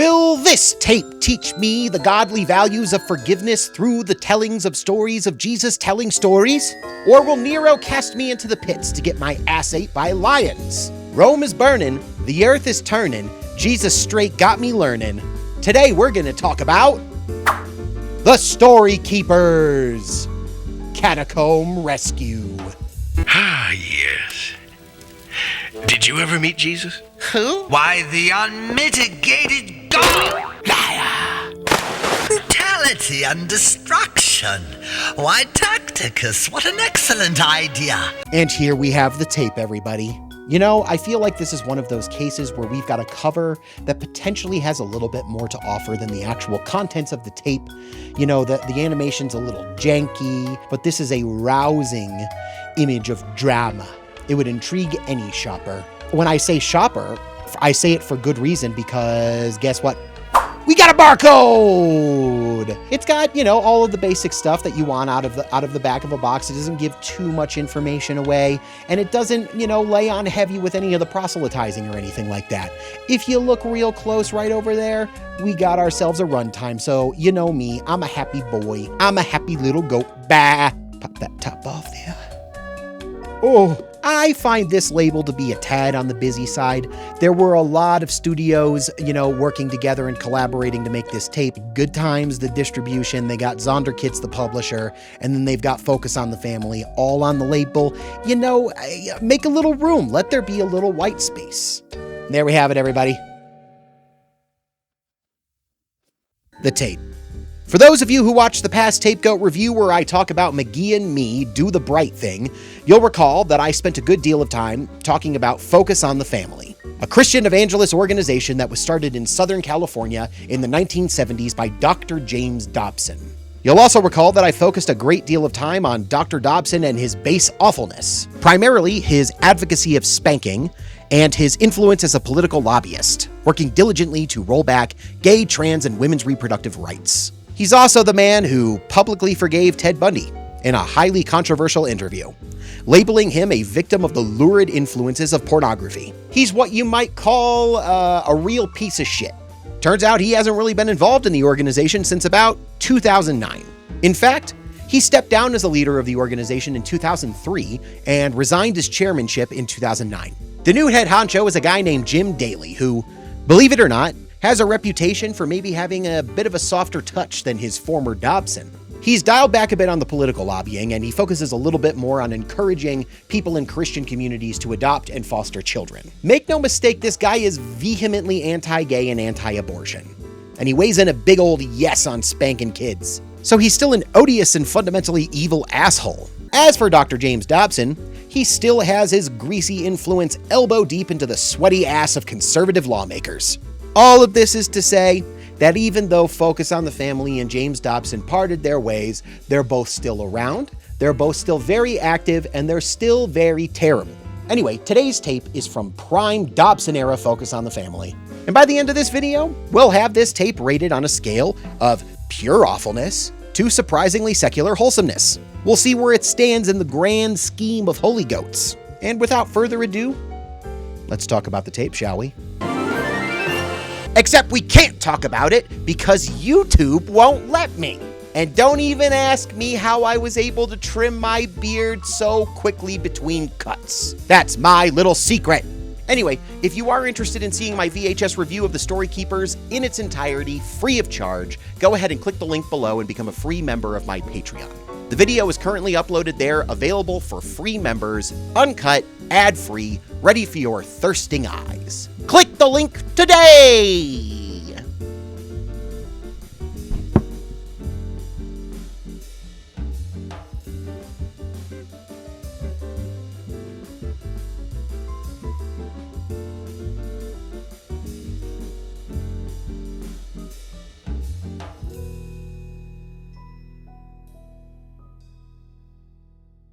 Will this tape teach me the godly values of forgiveness through the tellings of stories of Jesus telling stories? Or will Nero cast me into the pits to get my ass ate by lions? Rome is burning, the earth is turning, Jesus straight got me learning. Today we're gonna talk about the Storykeepers, Catacomb Rescue. Ah, yes. Did you ever meet Jesus? Who? Why, the unmitigated God! Liar! Brutality and destruction! Why, Tacticus, what an excellent idea! And here we have the tape, everybody. You know, I feel like this is one of those cases where we've got a cover that potentially has a little bit more to offer than the actual contents of the tape. You know, the animation's a little janky, but this is a rousing image of drama. It would intrigue any shopper. When I say shopper, I say it for good reason, because guess what? We got a barcode! It's got, you know, all of the basic stuff that you want out of the back of a box. It doesn't give too much information away, and it doesn't, you know, lay on heavy with any of the proselytizing or anything like that. If you look real close right over there, we got ourselves a runtime. So, you know me, I'm a happy boy. I'm a happy little goat. Bah! Pop that top off there. Oh, I find this label to be a tad on the busy side. There were a lot of studios, you know, working together and collaborating to make this tape. Good Times, the distribution, they got Zonderkits, the publisher, and then they've got Focus on the Family, all on the label. You know, make a little room. Let there be a little white space. There we have it, everybody. The tape. For those of you who watched the past TapeGoat review where I talk about McGee and me do the bright thing, you'll recall that I spent a good deal of time talking about Focus on the Family, a Christian evangelist organization that was started in Southern California in the 1970s by Dr. James Dobson. You'll also recall that I focused a great deal of time on Dr. Dobson and his base awfulness, primarily his advocacy of spanking and his influence as a political lobbyist, working diligently to roll back gay, trans, and women's reproductive rights. He's also the man who publicly forgave Ted Bundy in a highly controversial interview, labeling him a victim of the lurid influences of pornography. He's what you might call a real piece of shit. Turns out he hasn't really been involved in the organization since about 2009. In fact, he stepped down as a leader of the organization in 2003 and resigned his chairmanship in 2009. The new head honcho is a guy named Jim Daly who, believe it or not, has a reputation for maybe having a bit of a softer touch than his former Dobson. He's dialed back a bit on the political lobbying, and he focuses a little bit more on encouraging people in Christian communities to adopt and foster children. Make no mistake, this guy is vehemently anti-gay and anti-abortion. And he weighs in a big old yes on spanking kids. So he's still an odious and fundamentally evil asshole. As for Dr. James Dobson, he still has his greasy influence elbow deep into the sweaty ass of conservative lawmakers. All of this is to say that even though Focus on the Family and James Dobson parted their ways, they're both still around, they're both still very active, and they're still very terrible. Anyway, today's tape is from prime Dobson-era Focus on the Family. And by the end of this video, we'll have this tape rated on a scale of pure awfulness to surprisingly secular wholesomeness. We'll see where it stands in the grand scheme of HolyGoats. And without further ado, let's talk about the tape, shall we? Except we can't talk about it because YouTube won't let me. And don't even ask me how I was able to trim my beard so quickly between cuts. That's my little secret. Anyway, if you are interested in seeing my VHS review of the Storykeepers in its entirety, free of charge, go ahead and click the link below and become a free member of my Patreon. The video is currently uploaded there, available for free members, uncut, ad-free, ready for your thirsting eyes. Click the link today!